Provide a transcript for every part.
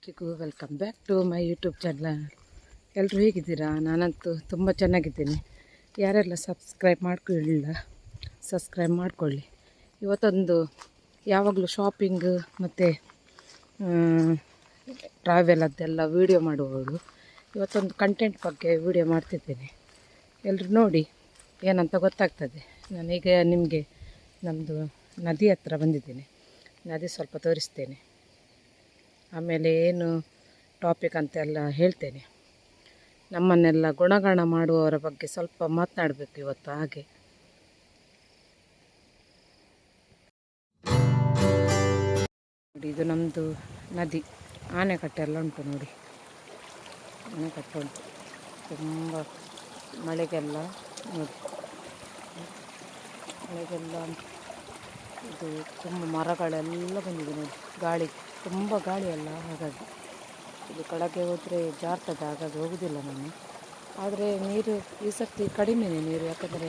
ಎಲ್ರಿಗೂ welcome back to my YouTube channel. ಎಲ್ಲರೂ ಹೇಗಿದ್ದೀರಾ? ನಾನಂತೂ ತುಂಬ ಚೆನ್ನಾಗಿದ್ದೀನಿ. ಯಾರೆಲ್ಲ ಸಬ್ಸ್ಕ್ರೈಬ್ ಮಾಡ್ಕೊಳ್ಳಿಲ್ಲ ಸಬ್ಸ್ಕ್ರೈಬ್ ಮಾಡಿಕೊಳ್ಳಿ. ಇವತ್ತೊಂದು ಯಾವಾಗಲೂ ಶಾಪಿಂಗ್ ಮತ್ತು ಟ್ರಾವೆಲ್ ಅದೆಲ್ಲ ವೀಡಿಯೋ ಮಾಡುವವರು, ಇವತ್ತೊಂದು ಕಂಟೆಂಟ್ ಬಗ್ಗೆ ವೀಡಿಯೋ ಮಾಡ್ತಿದ್ದೇನೆ. ಎಲ್ಲರೂ ನೋಡಿ ಏನಂತ ಗೊತ್ತಾಗ್ತದೆ. ನಾನೀಗ ನಿಮಗೆ ನಮ್ಮದು ನದಿ ಹತ್ರ ಬಂದಿದ್ದೇನೆ. ನದಿ ಸ್ವಲ್ಪ ತೋರಿಸ್ತೇನೆ, ಆಮೇಲೆ ಏನು ಟಾಪಿಕ್ ಅಂತೆಲ್ಲ ಹೇಳ್ತೇನೆ. ನಮ್ಮನ್ನೆಲ್ಲ ಗುಣಗಾನ ಮಾಡುವವರ ಬಗ್ಗೆ ಸ್ವಲ್ಪ ಮಾತನಾಡಬೇಕು ಇವತ್ತು. ಹಾಗೆ ನೋಡಿ, ಇದು ನಮ್ಮದು ನದಿ. ಆನೆಕಟ್ಟೆ ಎಲ್ಲ ಉಂಟು ನೋಡಿ, ಆನೆಕಟ್ಟೆ ಉಂಟು. ತುಂಬ ಮಳೆಗೆಲ್ಲ ನೋಡಿ, ಮಳೆಗೆಲ್ಲ ಇದು ತುಂಬ ಮರಗಳೆಲ್ಲ ಬಂದಿದೆ ನೋಡಿ. ಗಾಳಿ ತುಂಬ ಗಾಳಿ ಅಲ್ಲ, ಹಾಗಾಗಿ ಇದು ಕೆಳಗೆ ಹೋದರೆ ಜಾರ್ತದೆ, ಹಾಗಾಗಿ ಹೋಗೋದಿಲ್ಲ ನಾನು. ಆದರೆ ನೀರು ಈ ಸರ್ತಿ ಕಡಿಮೆನೇ ನೀರು, ಯಾಕಂದರೆ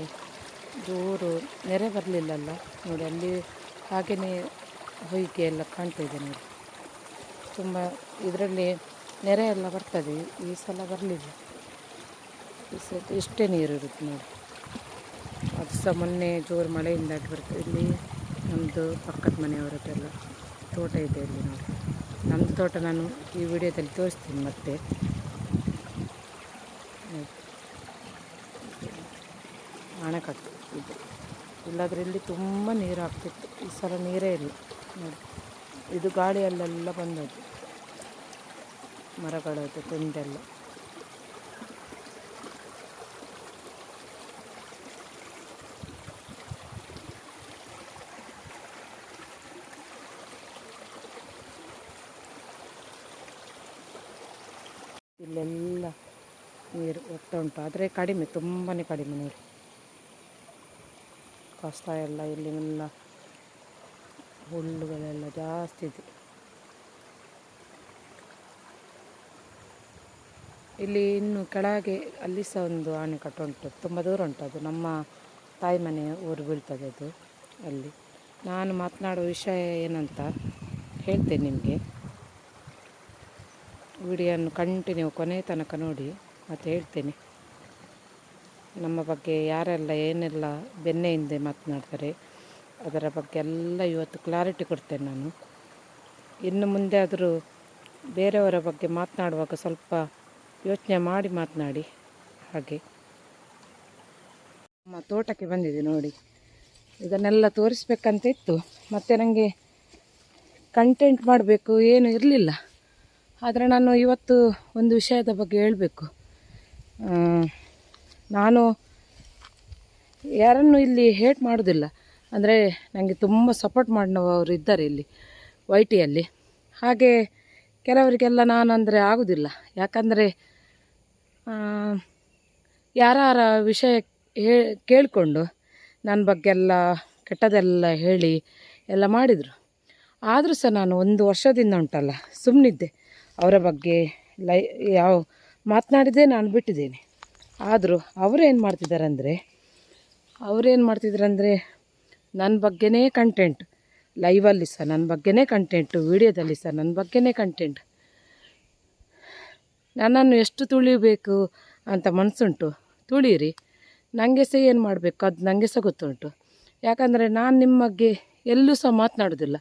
ಜೋರು ನೆರೆ ಬರಲಿಲ್ಲಲ್ಲ ನೋಡಿ. ಅಲ್ಲಿ ಹಾಗೆಯೇ ಹೊಯ್ಗೆ ಎಲ್ಲ ಕಾಣ್ತಾ ಇದೆ ನೋಡಿ. ತುಂಬ ಇದರಲ್ಲಿ ನೆರೆ ಎಲ್ಲ ಬರ್ತದೆ. ಈ ಸಲ ಬರಲಿಲ್ಲ, ಈ ಸಲ ಇಷ್ಟೇ ನೀರು ಇರುತ್ತೆ ನೋಡಿ. ಅದು ಸಹ ಮೊನ್ನೆ ಜೋರು ಮಳೆಯಿಂದಾಗಿ ಬರ್ತದೆ. ಇಲ್ಲಿ ನಮ್ಮದು ಪಕ್ಕದ ಮನೆಯವರದ್ದೆಲ್ಲ ತೋಟ ಇದೆ ಇಲ್ಲಿ ನೋಡಿ. ನಮ್ಮದು ತೋಟ ನಾನು ಈ ವಿಡಿಯೋದಲ್ಲಿ ತೋರಿಸ್ತೀನಿ ಮತ್ತೆ. ಅಣೆಕಟ್ಟು ಇದು, ಇಲ್ಲಾದರೆ ಇಲ್ಲಿ ತುಂಬ ನೀರು ಆಗ್ತಿತ್ತು. ಈ ಸಲ ನೀರೇ ಇಲ್ಲ ನೋಡಿ. ಇದು ಗಾಳಿಯಲ್ಲೆಲ್ಲ ಬಂದದ್ದು, ಮರಗಳದ್ದು ತುಂಡೆಲ್ಲ. ಇಲ್ಲೆಲ್ಲ ನೀರು ಹೋಗ್ತಾ ಉಂಟು, ಆದರೆ ಕಡಿಮೆ, ತುಂಬಾ ಕಡಿಮೆ ನೀರು. ಕಷ್ಟ ಎಲ್ಲ ಇಲ್ಲೆಲ್ಲ ಹುಲ್ಲುಗಳೆಲ್ಲ ಜಾಸ್ತಿ ಇದೆ. ಇಲ್ಲಿ ಇನ್ನು ಕೆಳಗೆ ಅಲ್ಲಿ ಸಹ ಒಂದು ಆಣೆಕಟ್ಟು ಉಂಟು, ತುಂಬ ದೂರ ಉಂಟು. ಅದು ನಮ್ಮ ತಾಯಿ ಮನೆ ಊರು ಬೀಳ್ತದೆ ಅದು. ಅಲ್ಲಿ ನಾನು ಮಾತನಾಡುವ ವಿಷಯ ಏನಂತ ಹೇಳ್ತೇನೆ ನಿಮಗೆ. ವಿಡಿಯೋನ್ನು ಕಂಟಿನ್ಯೂ ಕೊನೆ ತನಕ ನೋಡಿ, ಮತ್ತು ಹೇಳ್ತೇನೆ ನಮ್ಮ ಬಗ್ಗೆ ಯಾರೆಲ್ಲ ಏನೆಲ್ಲ ಬೆನ್ನೆ ಹಿಂದೆ ಮಾತನಾಡ್ತಾರೆ ಅದರ ಬಗ್ಗೆ ಎಲ್ಲ ಇವತ್ತು ಕ್ಲಾರಿಟಿ ಕೊಡ್ತೇನೆ ನಾನು. ಇನ್ನು ಮುಂದೆ ಆದರೂ ಬೇರೆಯವರ ಬಗ್ಗೆ ಮಾತನಾಡುವಾಗ ಸ್ವಲ್ಪ ಯೋಚನೆ ಮಾಡಿ ಮಾತನಾಡಿ. ಹಾಗೆ ನಮ್ಮ ತೋಟಕ್ಕೆ ಬಂದಿದೆ ನೋಡಿ. ಇದನ್ನೆಲ್ಲ ತೋರಿಸ್ಬೇಕಂತ ಇತ್ತು, ಮತ್ತು ನನಗೆ ಕಂಟೆಂಟ್ ಮಾಡಬೇಕು ಏನು ಇರಲಿಲ್ಲ. ಆದರೆ ನಾನು ಇವತ್ತು ಒಂದು ವಿಷಯದ ಬಗ್ಗೆ ಹೇಳಬೇಕು. ನಾನು ಯಾರನ್ನು ಇಲ್ಲಿ ಹೇಟ್ ಮಾಡೋದಿಲ್ಲ, ಅಂದರೆ ನನಗೆ ತುಂಬ ಸಪೋರ್ಟ್ ಮಾಡುವವರು ಇದ್ದಾರೆ ಇಲ್ಲಿ ವೈಟಿಯಲ್ಲಿ. ಹಾಗೆ ಕೆಲವರಿಗೆಲ್ಲ ನಾನು ಅಂದರೆ ಆಗೋದಿಲ್ಲ, ಯಾಕಂದರೆ ಯಾರ ವಿಷಯ ಕೇಳಿಕೊಂಡು ನನ್ನ ಬಗ್ಗೆ ಎಲ್ಲ ಕೆಟ್ಟದೆಲ್ಲ ಹೇಳಿ ಎಲ್ಲ ಮಾಡಿದರು. ಆದರೂ ಸಹ ನಾನು ಒಂದು ವರ್ಷದಿಂದ ಉಂಟಲ್ಲ ಸುಮ್ಮನಿದ್ದೆ. ಅವರ ಬಗ್ಗೆ ಯಾವ ಮಾತನಾಡಿದ್ದೇ ನಾನು ಬಿಟ್ಟಿದ್ದೇನೆ. ಆದರೂ ಅವರೇನು ಮಾಡ್ತಿದ್ದಾರೆ ನನ್ನ ಬಗ್ಗೆನೇ ಕಂಟೆಂಟ್, ಲೈವಲ್ಲಿ ಸಹ ನನ್ನ ಬಗ್ಗೆನೇ ಕಂಟೆಂಟು, ವೀಡಿಯೋದಲ್ಲಿ ಸಹ ನನ್ನ ಬಗ್ಗೆನೇ ಕಂಟೆಂಟ್. ನನ್ನನ್ನು ಎಷ್ಟು ತುಳಿಬೇಕು ಅಂತ ಮನಸ್ಸುಂಟು, ತುಳೀರಿ. ನನಗೆ ಸಹ ಏನು ಮಾಡಬೇಕು ಅದು ನನಗೆ ಸಹ ಗೊತ್ತುಂಟು. ಯಾಕಂದರೆ ನಾನು ನಿಮ್ಮ ಬಗ್ಗೆ ಎಲ್ಲೂ ಸಹ ಮಾತನಾಡೋದಿಲ್ಲ.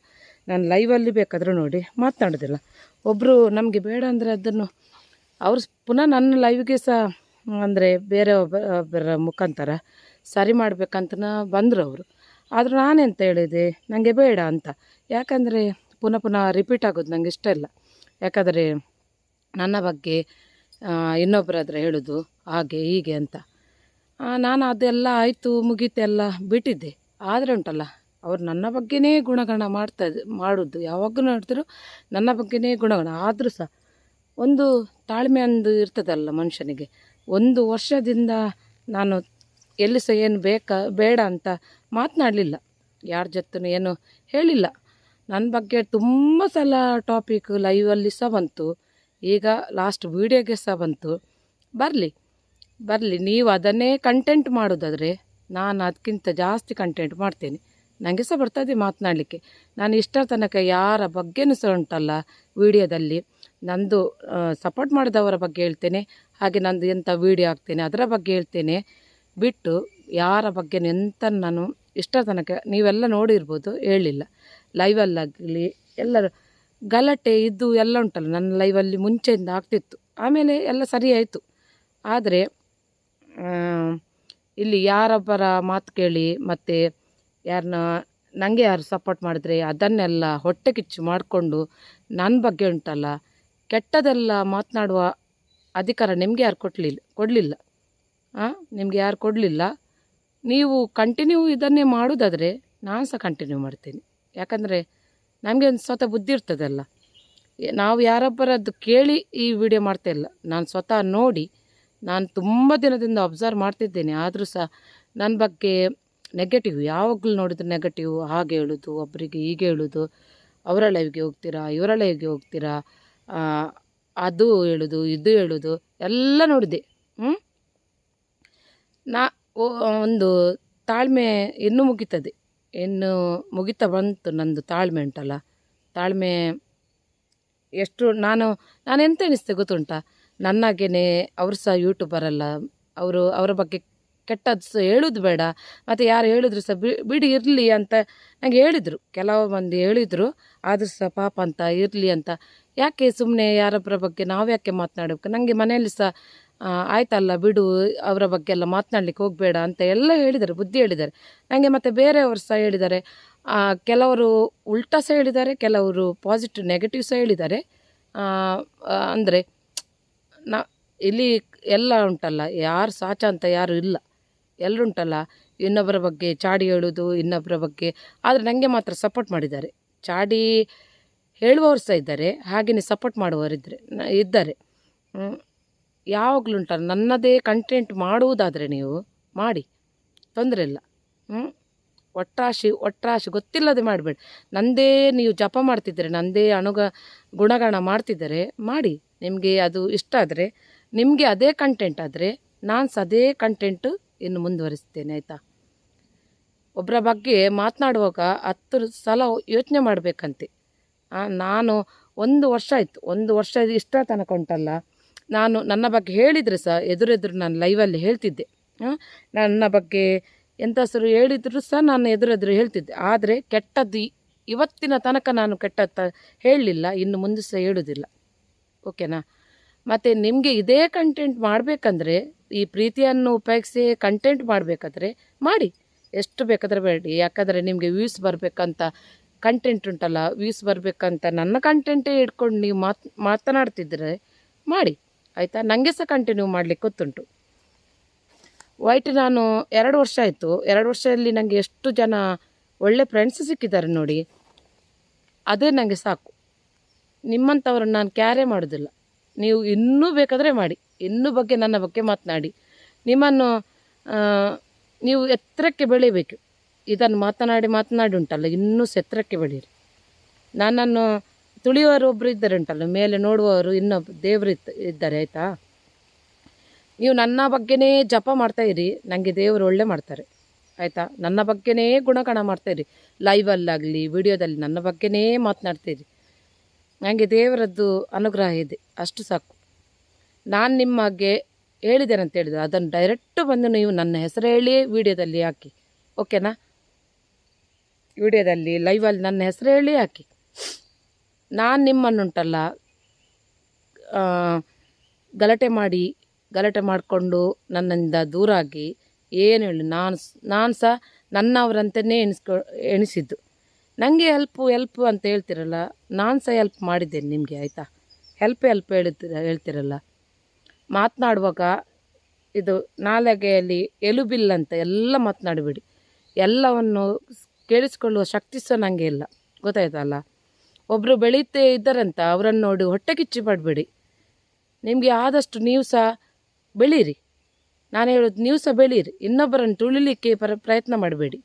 ನಾನು ಲೈವಲ್ಲಿ ಬೇಕಾದರೂ ನೋಡಿ ಮಾತನಾಡೋದಿಲ್ಲ. ಒಬ್ಬರು ನಮಗೆ ಬೇಡ ಅಂದರೆ ಅದನ್ನು ಅವರು ಪುನಃ ನನ್ನ ಲೈವ್ಗೆ ಸಹ ಅಂದರೆ ಬೇರೆ ಒಬ್ಬರ ಮುಖಾಂತರ ಸರಿ ಮಾಡಬೇಕಂತ ಬಂದರು ಅವರು. ಆದರೂ ನಾನೆಂತ ಹೇಳಿದೆ, ನನಗೆ ಬೇಡ ಅಂತ. ಯಾಕಂದರೆ ಪುನಃ ರಿಪೀಟ್ ಆಗೋದು ನನಗೆ ಇಷ್ಟ ಇಲ್ಲ. ಯಾಕಂದರೆ ನನ್ನ ಬಗ್ಗೆ ಇನ್ನೊಬ್ಬರಾದರೆ ಹೇಳೋದು ಹಾಗೆ ಹೀಗೆ ಅಂತ. ನಾನು ಅದೆಲ್ಲ ಆಯಿತು ಮುಗೀತೆಲ್ಲ ಬಿಟ್ಟಿದ್ದೆ. ಆದರೆ ಉಂಟಲ್ಲ, ಅವ್ರು ನನ್ನ ಬಗ್ಗೆನೇ ಗುಣಗಾನ ಮಾಡೋದು ಯಾವಾಗಲೂ ನೋಡ್ತಿರೋ ನನ್ನ ಬಗ್ಗೆನೇ ಗುಣಗಾನ. ಆದರೂ ಸಹ ಒಂದು ತಾಳ್ಮೆ ಒಂದು ಇರ್ತದಲ್ಲ ಮನುಷ್ಯನಿಗೆ. ಒಂದು ವರ್ಷದಿಂದ ನಾನು ಎಲ್ಲಿ ಸಹ ಏನು ಬೇಡ ಅಂತ ಮಾತನಾಡಲಿಲ್ಲ, ಯಾರ ಜೊತೆ ಏನು ಹೇಳಿಲ್ಲ. ನನ್ನ ಬಗ್ಗೆ ತುಂಬ ಸಲ ಟಾಪಿಕ್ ಲೈವಲ್ಲಿ ಸಹ ಬಂತು, ಈಗ ಲಾಸ್ಟ್ ವೀಡಿಯೋಗೆ ಸಹ ಬಂತು. ಬರಲಿ, ನೀವು ಅದನ್ನೇ ಕಂಟೆಂಟ್ ಮಾಡೋದಾದರೆ ನಾನು ಅದಕ್ಕಿಂತ ಜಾಸ್ತಿ ಕಂಟೆಂಟ್ ಮಾಡ್ತೇನೆ. ನನಗೆ ಸಹ ಬರ್ತದೆ ಮಾತನಾಡಲಿಕ್ಕೆ. ನಾನು ಇಷ್ಟರ ತನಕ ಯಾರ ಬಗ್ಗೆನೂ ಸಹ ಉಂಟಲ್ಲ ವೀಡಿಯೋದಲ್ಲಿ ನಂದು ಸಪೋರ್ಟ್ ಮಾಡಿದವರ ಬಗ್ಗೆ ಹೇಳ್ತೇನೆ, ಹಾಗೆ ನಂದು ಎಂಥ ವೀಡಿಯೋ ಹಾಕ್ತೇನೆ ಅದರ ಬಗ್ಗೆ ಹೇಳ್ತೇನೆ ಬಿಟ್ಟು ಯಾರ ಬಗ್ಗೆ ಎಂತ ನಾನು ಇಷ್ಟ ತನಕ ನೀವೆಲ್ಲ ನೋಡಿರ್ಬೋದು ಹೇಳಿಲ್ಲ. ಲೈವಲ್ಲಾಗಲಿ ಎಲ್ಲರೂ ಗಲಾಟೆ ಇದು ಎಲ್ಲ ಉಂಟಲ್ಲ ನನ್ನ ಲೈವಲ್ಲಿ ಮುಂಚೆಯಿಂದ ಆಗ್ತಿತ್ತು, ಆಮೇಲೆ ಎಲ್ಲ ಸರಿ ಆಯಿತು. ಆದರೆ ಇಲ್ಲಿ ಯಾರೊಬ್ಬರ ಮಾತು ಕೇಳಿ ಮತ್ತು ಯಾರನ್ನ ನನಗೆ ಯಾರು ಸಪೋರ್ಟ್ ಮಾಡಿದ್ರೆ ಅದನ್ನೆಲ್ಲ ಹೊಟ್ಟೆ ಕಿಚ್ಚು ಮಾಡಿಕೊಂಡು ನನ್ನ ಬಗ್ಗೆ ಉಂಟಲ್ಲ ಕೆಟ್ಟದೆಲ್ಲ ಮಾತನಾಡುವ ಅಧಿಕಾರ ನಿಮಗೆ ಯಾರು ಕೊಡಲಿಲ್ಲ. ನಿಮಗೆ ಯಾರು ಕೊಡಲಿಲ್ಲ. ನೀವು ಕಂಟಿನ್ಯೂ ಇದನ್ನೇ ಮಾಡೋದಾದರೆ ನಾನು ಸಹ ಕಂಟಿನ್ಯೂ ಮಾಡ್ತೀನಿ. ಯಾಕಂದರೆ ನಮಗೆ ಒಂದು ಸ್ವತಃ ಬುದ್ಧಿ ಇರ್ತದಲ್ಲ, ನಾವು ಯಾರೊಬ್ಬರದ್ದು ಕೇಳಿ ಈ ವಿಡಿಯೋ ಮಾಡ್ತಾ ಇಲ್ಲ, ನಾನು ಸ್ವತಃ ನೋಡಿ ನಾನು ತುಂಬ ದಿನದಿಂದ ಅಬ್ಸರ್ವ್ ಮಾಡ್ತಿದ್ದೇನೆ. ಆದರೂ ಸಹ ನನ್ನ ಬಗ್ಗೆ ನೆಗೆಟಿವ್ ಯಾವಾಗಲೂ ನೋಡಿದ್ರೆ ನೆಗೆಟಿವ್, ಹಾಗೆ ಹೇಳೋದು, ಒಬ್ಬರಿಗೆ ಹೀಗೆ ಹೇಳೋದು, ಅವರ ಲೈವ್ಗೆ ಹೋಗ್ತೀರಾ ಇವರ ಲೈವ್ಗೆ ಹೋಗ್ತೀರಾ, ಅದು ಹೇಳೋದು ಇದು ಹೇಳೋದು ಎಲ್ಲ ನೋಡಿದೆ. ಒಂದು ತಾಳ್ಮೆ ಇನ್ನೂ ಮುಗೀತದೆ, ಇನ್ನು ಮುಗಿತಾ ಬಂತು ನಂದು ತಾಳ್ಮೆ ಉಂಟಲ್ಲ. ತಾಳ್ಮೆ ಎಷ್ಟು ನಾನೆಂತ ಎನಿಸ್ತೆ ಗೊತ್ತುಂಟಾ, ನನ್ನಾಗೇ ಅವರು ಸಹ ಯೂಟ್ಯೂಬರಲ್ಲ, ಅವರ ಬಗ್ಗೆ ಕೆಟ್ಟದ್ದು ಸಹ ಹೇಳೋದು ಬೇಡ, ಮತ್ತು ಯಾರು ಹೇಳಿದ್ರು ಸಹ ಬಿಡಿ ಇರಲಿ ಅಂತ ನನಗೆ ಹೇಳಿದರು. ಕೆಲವು ಮಂದಿ ಹೇಳಿದರು, ಆದರೂ ಸಹ ಪಾಪ ಅಂತ ಇರಲಿ ಅಂತ. ಯಾಕೆ ಸುಮ್ಮನೆ ಯಾರೊಬ್ಬರ ಬಗ್ಗೆ ನಾವು ಯಾಕೆ ಮಾತನಾಡಬೇಕು, ನನಗೆ ಮನೆಯಲ್ಲಿ ಸಹ ಆಯ್ತಲ್ಲ ಬಿಡು ಅವರ ಬಗ್ಗೆ ಎಲ್ಲ ಮಾತನಾಡ್ಲಿಕ್ಕೆ ಹೋಗಬೇಡ ಅಂತ ಎಲ್ಲ ಹೇಳಿದ್ದಾರೆ, ಬುದ್ಧಿ ಹೇಳಿದ್ದಾರೆ ನನಗೆ. ಮತ್ತು ಬೇರೆಯವರು ಸಹ ಹೇಳಿದ್ದಾರೆ, ಕೆಲವರು ಉಲ್ಟಾ ಸಹ ಹೇಳಿದ್ದಾರೆ, ಕೆಲವರು ಪಾಸಿಟಿವ್ ನೆಗೆಟಿವ್ ಸಹ ಹೇಳಿದ್ದಾರೆ. ಅಂದರೆ ಇಲ್ಲಿ ಎಲ್ಲ ಉಂಟಲ್ಲ, ಯಾರು ಸಾಚ ಅಂತ ಯಾರು ಇಲ್ಲ, ಎಲ್ಲರುಂಟಲ್ಲ ಇನ್ನೊಬ್ಬರ ಬಗ್ಗೆ ಚಾಡಿ ಹೇಳೋದು ಇನ್ನೊಬ್ಬರ ಬಗ್ಗೆ. ಆದರೆ ನನಗೆ ಮಾತ್ರ ಸಪೋರ್ಟ್ ಮಾಡಿದ್ದಾರೆ. ಚಾಡಿ ಹೇಳುವವರು ಸಹ ಇದ್ದಾರೆ, ಹಾಗೆಯೇ ಸಪೋರ್ಟ್ ಮಾಡುವವರು ಇದ್ದಾರೆ. ಯಾವಾಗಲೂ ಉಂಟಲ್ಲ ನನ್ನದೇ ಕಂಟೆಂಟ್ ಮಾಡುವುದಾದರೆ ನೀವು ಮಾಡಿ, ತೊಂದರೆ ಇಲ್ಲ. ಒಟ್ರಾಶಿ ಗೊತ್ತಿಲ್ಲದೆ ಮಾಡಬೇಡಿ. ನಂದೇ ನೀವು ಜಪ ಮಾಡ್ತಿದ್ದರೆ, ನಂದೇ ಗುಣಗಾನ ಮಾಡ್ತಿದ್ದರೆ ಮಾಡಿ. ನಿಮಗೆ ಅದು ಇಷ್ಟ ಆದರೆ, ನಿಮಗೆ ಅದೇ ಕಂಟೆಂಟ್ ಆದರೆ ನಾನು ಸಹ ಅದೇ ಕಂಟೆಂಟು ಇನ್ನು ಮುಂದುವರಿಸ್ತೇನೆ, ಆಯಿತಾ. ಒಬ್ಬರ ಬಗ್ಗೆ ಮಾತನಾಡುವಾಗ 10 ಸಲ ಯೋಚನೆ ಮಾಡಬೇಕಂತೆ. ನಾನು 1 ವರ್ಷ ಆಯಿತು, 1 ವರ್ಷ ಇಷ್ಟ ತನಕ ಉಂಟಲ್ಲ, ನಾನು ನನ್ನ ಬಗ್ಗೆ ಹೇಳಿದರೆ ಸಹ ಎದುರೆದುರು ನಾನು ಲೈವಲ್ಲಿ ಹೇಳ್ತಿದ್ದೆ. ನನ್ನ ಬಗ್ಗೆ ಎಂಥಸರು ಹೇಳಿದರೂ ಸಹ ನಾನು ಎದುರೆದುರು ಹೇಳ್ತಿದ್ದೆ. ಆದರೆ ಕೆಟ್ಟದ್ದು ಇವತ್ತಿನ ತನಕ ನಾನು ಕೆಟ್ಟದ್ದು ಹೇಳಲಿಲ್ಲ, ಇನ್ನು ಮುಂದೆ ಸಹ ಹೇಳೋದಿಲ್ಲ, ಓಕೆನಾ. ಮತ್ತು ನಿಮಗೆ ಇದೇ ಕಂಟೆಂಟ್ ಮಾಡಬೇಕಂದ್ರೆ, ಈ ಪ್ರೀತಿಯನ್ನು ಉಪಯೋಗಿಸಿ ಕಂಟೆಂಟ್ ಮಾಡಬೇಕಾದ್ರೆ ಮಾಡಿ, ಎಷ್ಟು ಬೇಕಾದರೆ ಬೇಡಿ. ಯಾಕಂದರೆ ನಿಮಗೆ ವ್ಯೂಸ್ ಬರಬೇಕಂತ ಕಂಟೆಂಟ್ ಉಂಟಲ್ಲ, ವ್ಯೂಸ್ ಬರಬೇಕಂತ ನನ್ನ ಕಂಟೆಂಟೇ ಇಟ್ಕೊಂಡು ನೀವು ಮಾತನಾಡ್ತಿದ್ರೆ ಮಾಡಿ, ಆಯಿತಾ. ನನಗೆ ಸಹ ಕಂಟಿನ್ಯೂ ಮಾಡಲಿಕ್ಕೆ ಗೊತ್ತುಂಟು. ನಾನು 2 ವರ್ಷ ಆಯಿತು, 2 ವರ್ಷದಲ್ಲಿ ನನಗೆ ಎಷ್ಟು ಜನ ಒಳ್ಳೆ ಫ್ರೆಂಡ್ಸ್ ಸಿಕ್ಕಿದ್ದಾರೆ ನೋಡಿ, ಅದೇ ನನಗೆ ಸಾಕು. ನಿಮ್ಮಂಥವ್ರನ್ನ ನಾನು ಕ್ಯಾರೇ ಮಾಡೋದಿಲ್ಲ. ನೀವು ಇನ್ನೂ ಬೇಕಾದರೆ ಮಾಡಿ, ಇನ್ನೂ ನನ್ನ ಬಗ್ಗೆ ಮಾತನಾಡಿ. ನಿಮ್ಮನ್ನು ನೀವು ಎತ್ತರಕ್ಕೆ ಬೆಳಿಬೇಕು. ಇದನ್ನು ಮಾತನಾಡಿ ಉಂಟಲ್ಲ, ಇನ್ನೂ ಎತ್ತರಕ್ಕೆ ಬೆಳೀರಿ. ನನ್ನನ್ನು ತುಳಿಯುವವರು ಒಬ್ಬರು ಇದ್ದಾರೆ ಉಂಟಲ್ಲ, ಮೇಲೆ ನೋಡುವವರು ಇನ್ನೊಬ್ಬರು ದೇವರು ಇದ್ದಾರೆ, ಆಯಿತಾ. ನೀವು ನನ್ನ ಬಗ್ಗೆನೇ ಜಪ ಮಾಡ್ತಾಯಿರಿ, ನನಗೆ ದೇವರು ಒಳ್ಳೆ ಮಾಡ್ತಾರೆ, ಆಯಿತಾ. ನನ್ನ ಬಗ್ಗೆನೇ ಗುಣಗಾನ ಮಾಡ್ತಾಯಿರಿ, ಲೈವಲ್ಲಾಗಲಿ ವಿಡಿಯೋದಲ್ಲಿ ನನ್ನ ಬಗ್ಗೆನೇ ಮಾತನಾಡ್ತೀರಿ. ನನಗೆ ದೇವರದ್ದು ಅನುಗ್ರಹ ಇದೆ, ಅಷ್ಟು ಸಾಕು. ನಾನು ನಿಮಗೆ ಹೇಳಿದ್ದೇನೆ ಅಂತ ಹೇಳಿದೆ, ಅದನ್ನು ಡೈರೆಕ್ಟು ಬಂದು ನೀವು ನನ್ನ ಹೆಸರು ಹೇಳಿ ವಿಡಿಯೋದಲ್ಲಿ ಹಾಕಿ, ಓಕೆನಾ. ವಿಡಿಯೋದಲ್ಲಿ ಲೈವಲ್ಲಿ ನನ್ನ ಹೆಸರು ಹೇಳಿ ಹಾಕಿ. ನಾನು ನಿಮ್ಮನ್ನುಂಟಲ್ಲ ಗಲಾಟೆ ಮಾಡಿಕೊಂಡು ನನ್ನಿಂದ ದೂರ ಆಗಿ ಏನು ಹೇಳಿ, ನಾನು ಸಹ ನನ್ನವರಂತನೇ ಎಣಿಸಿದ್ದು. ನನಗೆ ಹೆಲ್ಪು ಅಂತ ಹೇಳ್ತಿರಲ್ಲ, ನಾನು ಸಹ ಹೆಲ್ಪ್ ಮಾಡಿದ್ದೇನೆ ನಿಮಗೆ, ಆಯಿತಾ. ಹೆಲ್ಪ್ ಹೇಳ್ತಿರಲ್ಲ. ಮಾತನಾಡುವಾಗ ಇದು ನಾಲಿಗೆಯಲ್ಲಿ ಎಲುಬಿಲ್ಲಂತ ಎಲ್ಲ ಮಾತನಾಡಬೇಡಿ. ಎಲ್ಲವನ್ನು ಕೇಳಿಸ್ಕೊಳ್ಳುವ ಶಕ್ತಿ ಸಹ ನನಗೆ ಇಲ್ಲ, ಗೊತ್ತಾಯ್ತಲ್ಲ. ಒಬ್ಬರು ಬೆಳೀತೇ ಇದ್ದಾರಂತ ಅವರನ್ನು ನೋಡಿ ಹೊಟ್ಟೆ ಕಿಚ್ಚಿ ಪಡಬೇಡಿ. ನಿಮಗೆ ಆದಷ್ಟು ನೀವು ಸಹ ಬೆಳೀರಿ. ನಾನು ಹೇಳೋದು ನೀವು ಸಹ ಬೆಳೀರಿ. ಇನ್ನೊಬ್ಬರನ್ನು ತುಳಿಲಿಕ್ಕೆ ಪ್ರಯತ್ನ ಮಾಡಬೇಡಿ.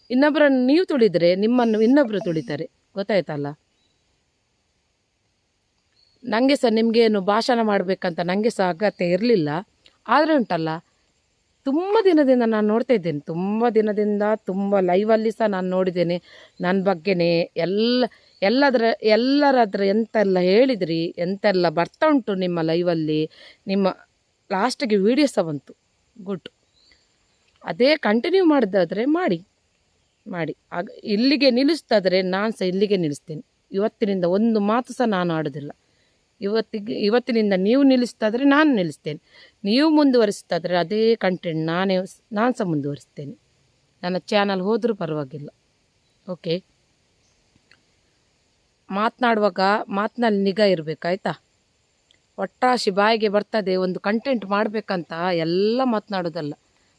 ಇನ್ನೊಬ್ಬರನ್ನು ನೀವು ತುಳಿದರೆ ನಿಮ್ಮನ್ನು ಇನ್ನೊಬ್ಬರು ತುಳಿತಾರೆ, ಗೊತ್ತಾಯ್ತಲ್ಲ. ನನಗೆ ಸಹ ನಿಮಗೇನು ಭಾಷಣ ಮಾಡಬೇಕಂತ ನನಗೆ ಸಹ ಅಗತ್ಯ ಇರಲಿಲ್ಲ. ಆದರೆ ಉಂಟಲ್ಲ, ತುಂಬ ದಿನದಿಂದ ನಾನು ನೋಡ್ತಾ ಇದ್ದೇನೆ, ತುಂಬ ದಿನದಿಂದ ತುಂಬ ಲೈವಲ್ಲಿ ಸಹ ನಾನು ನೋಡಿದ್ದೇನೆ. ನನ್ನ ಬಗ್ಗೆನೇ ಎಲ್ಲರ ಹತ್ರ ಎಂತೆಲ್ಲ ಹೇಳಿದ್ರಿ, ಎಂತೆಲ್ಲ ಬರ್ತಾ ಉಂಟು ನಿಮ್ಮ ಲೈವಲ್ಲಿ, ನಿಮ್ಮ ಲಾಸ್ಟಿಗೆ ವೀಡಿಯೋ ಸಹ ಬಂತು. ಗುಡ್. ಅದೇ ಕಂಟಿನ್ಯೂ ಮಾಡಿದಾದರೆ ಮಾಡಿ ಆಗ ಇಲ್ಲಿಗೆ ನಿಲ್ಲಿಸ್ತಾದರೆ ನಾನು ಸಹ ಇಲ್ಲಿಗೆ ನಿಲ್ಲಿಸ್ತೇನೆ. ಇವತ್ತಿನಿಂದ ಒಂದು ಮಾತು ಸಹ ನಾನು ಆಡೋದಿಲ್ಲ. ಇವತ್ತಿನಿಂದ ನೀವು ನಿಲ್ಲಿಸ್ತಾದರೆ ನಾನು ನಿಲ್ಲಿಸ್ತೇನೆ. ನೀವು ಮುಂದುವರಿಸ್ತಾದರೆ ಅದೇ ಕಂಟೆಂಟ್ ನಾನು ಸಹ ಮುಂದುವರಿಸ್ತೇನೆ. ನನ್ನ ಚಾನಲ್ ಹೋದರೂ ಪರವಾಗಿಲ್ಲ. ಓಕೆ. ಮಾತನಾಡುವಾಗ ಮಾತಿನಲ್ಲಿ ನಿಗಾ ಇರಬೇಕಾಯ್ತಾ. ಒಟ್ರಾಶಿ ಬಾಯಿಗೆ ಬರ್ತದೆ ಒಂದು ಕಂಟೆಂಟ್ ಮಾಡಬೇಕಂತ ಎಲ್ಲ ಮಾತನಾಡೋದಲ್ಲ.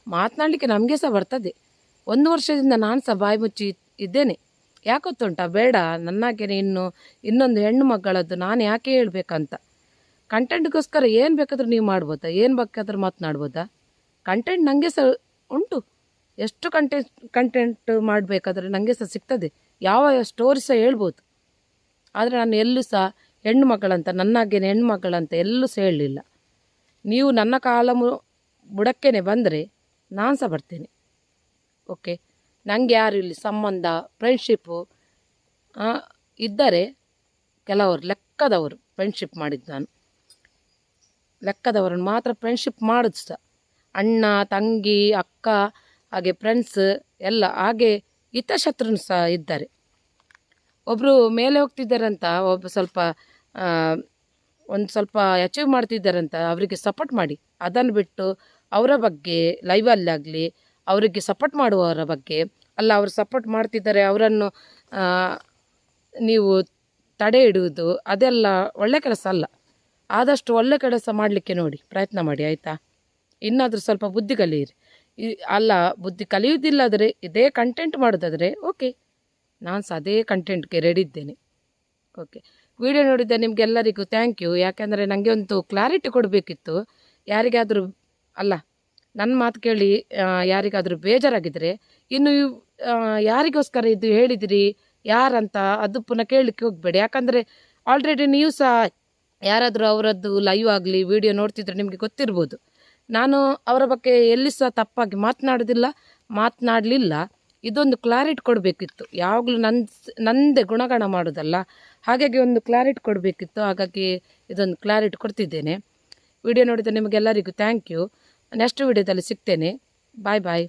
ಮಾತನಾಡಲಿಕ್ಕೆ ನಮಗೆ ಸಹ ಬರ್ತದೆ. 1 ವರ್ಷದಿಂದ ನಾನು ಸಹ ಬಾಯಿ ಮುಚ್ಚಿ ಇದ್ದೇನೆ. ಯಾಕೊತ್ತುಂಟಾ, ಬೇಡ ನನ್ನಾಗೆ ಇನ್ನೊಂದು ಹೆಣ್ಣು ಮಗಳದ್ದು ನಾನು ಯಾಕೆ ಹೇಳಬೇಕಂತ. ಕಂಟೆಂಟ್ಗೋಸ್ಕರ ಏನು ಬೇಕಾದರೂ ನೀವು ಮಾಡ್ಬೋದಾ, ಏನು ಬೇಕಾದರೂ ಮಾತನಾಡ್ಬೋದಾ. ಕಂಟೆಂಟ್ ನನಗೆ ಸಹ ಉಂಟು. ಎಷ್ಟು ಕಂಟೆಂಟ್ ಮಾಡಬೇಕಾದ್ರೆ ನನಗೆ ಸಹ ಸಿಗ್ತದೆ. ಯಾವ ಸ್ಟೋರಿ ಸಹ ಹೇಳ್ಬೋದು. ಆದರೆ ನಾನು ಎಲ್ಲೂ ಸಹ ಹೆಣ್ಣು ಮಗಳಂತ, ನನ್ನಾಗೇನೆ ಹೆಣ್ಣು ಮಗಳಂತ ಎಲ್ಲೂ ಸಹ ಹೇಳಲಿಲ್ಲ. ನೀವು ನನ್ನ ಬುಡಕ್ಕೇನೆ ಬಂದರೆ ನಾನು ಸಹ ಬರ್ತೇನೆ. ಓಕೆ. ನನಗೆ ಯಾರು ಇಲ್ಲಿ ಸಂಬಂಧ ಫ್ರೆಂಡ್ಶಿಪ್ಪು ಇದ್ದರೆ ಕೆಲವರು ಲೆಕ್ಕದವರು ಫ್ರೆಂಡ್ಶಿಪ್ ಮಾಡಿದ್ದು ನಾನು. ಲೆಕ್ಕದವರನ್ನು ಮಾತ್ರ ಫ್ರೆಂಡ್ಶಿಪ್ ಮಾಡೋದು ಸಹ. ಅಣ್ಣ ತಂಗಿ ಅಕ್ಕ ಹಾಗೆ ಫ್ರೆಂಡ್ಸ್ ಎಲ್ಲ, ಹಾಗೆ ಹಿತಶತ್ರುನು ಸಹ ಇದ್ದಾರೆ. ಒಬ್ಬರು ಮೇಲೆ ಹೋಗ್ತಿದ್ದಾರಂತ, ಒಂದು ಸ್ವಲ್ಪ ಅಚೀವ್ ಮಾಡ್ತಿದ್ದಾರಂತ ಅವರಿಗೆ ಸಪೋರ್ಟ್ ಮಾಡಿ. ಅದನ್ನು ಬಿಟ್ಟು ಅವರ ಬಗ್ಗೆ ಲೈವಲ್ಲಾಗಲಿ ಅವರಿಗೆ ಸಪೋರ್ಟ್ ಮಾಡುವವರ ಬಗ್ಗೆ ಅಲ್ಲ, ಅವರು ಸಪೋರ್ಟ್ ಮಾಡ್ತಿದ್ದಾರೆ ಅವರನ್ನು ನೀವು ತಡೆ ಇಡುವುದು ಅದೆಲ್ಲ ಒಳ್ಳೆ ಕೆಲಸ ಅಲ್ಲ. ಆದಷ್ಟು ಒಳ್ಳೆ ಕೆಲಸ ಮಾಡಲಿಕ್ಕೆ ನೋಡಿ, ಪ್ರಯತ್ನ ಮಾಡಿ ಆಯಿತಾ. ಇನ್ನಾದರೂ ಸ್ವಲ್ಪ ಬುದ್ಧಿ ಕಲಿಯಿರಿ. ಅಲ್ಲ, ಬುದ್ಧಿ ಕಲಿಯುವುದಿಲ್ಲಾದರೆ ಇದೇ ಕಂಟೆಂಟ್ ಮಾಡೋದಾದರೆ ಓಕೆ, ನಾನು ಸಹ ಅದೇ ಕಂಟೆಂಟ್ಗೆ ರೆಡಿ ಇದ್ದೇನೆ. ಓಕೆ. ವಿಡಿಯೋ ನೋಡಿದ್ದ ನಿಮಗೆಲ್ಲರಿಗೂ ಥ್ಯಾಂಕ್ ಯು. ಯಾಕೆಂದರೆ ನನಗೆ ಒಂದು ಕ್ಲಾರಿಟಿ ಕೊಡಬೇಕಿತ್ತು. ಯಾರಿಗಾದರೂ ಅಲ್ಲ, ನನ್ನ ಮಾತು ಕೇಳಿ ಯಾರಿಗಾದರೂ ಬೇಜಾರಾಗಿದ್ದರೆ ಇನ್ನು ಯಾರಿಗೋಸ್ಕರ ಇದು ಹೇಳಿದಿರಿ ಯಾರಂತ ಅದು ಪುನಃ ಕೇಳಲಿಕ್ಕೆ ಹೋಗಬೇಡಿ. ಯಾಕಂದರೆ ಆಲ್ರೆಡಿ ನೀವು ಸಹ ಯಾರಾದರೂ ಅವರದ್ದು ಲೈವ್ ಆಗಲಿ ವಿಡಿಯೋ ನೋಡ್ತಿದ್ರೆ ನಿಮಗೆ ಗೊತ್ತಿರ್ಬೋದು. ನಾನು ಅವರ ಬಗ್ಗೆ ಎಲ್ಲಿ ಸಹ ತಪ್ಪಾಗಿ ಮಾತನಾಡಲಿಲ್ಲ. ಇದೊಂದು ಕ್ಲಾರಿಟಿ ಕೊಡಬೇಕಿತ್ತು. ಯಾವಾಗಲೂ ನಂದೇ ಗುಣಗಾನ ಮಾಡೋದಲ್ಲ, ಹಾಗಾಗಿ ಒಂದು ಕ್ಲಾರಿಟಿ ಕೊಡಬೇಕಿತ್ತು. ಹಾಗಾಗಿ ಇದೊಂದು ಕ್ಲಾರಿಟಿ ಕೊಡ್ತಿದ್ದೇನೆ. ವಿಡಿಯೋ ನೋಡಿದ ನಿಮಗೆಲ್ಲರಿಗೂ ಥ್ಯಾಂಕ್ ಯು. ನೆಕ್ಸ್ಟ್ ವಿಡಿಯೋದಲ್ಲಿ ಸಿಗ್ತೇನೆ. ಬಾಯ್ ಬಾಯ್.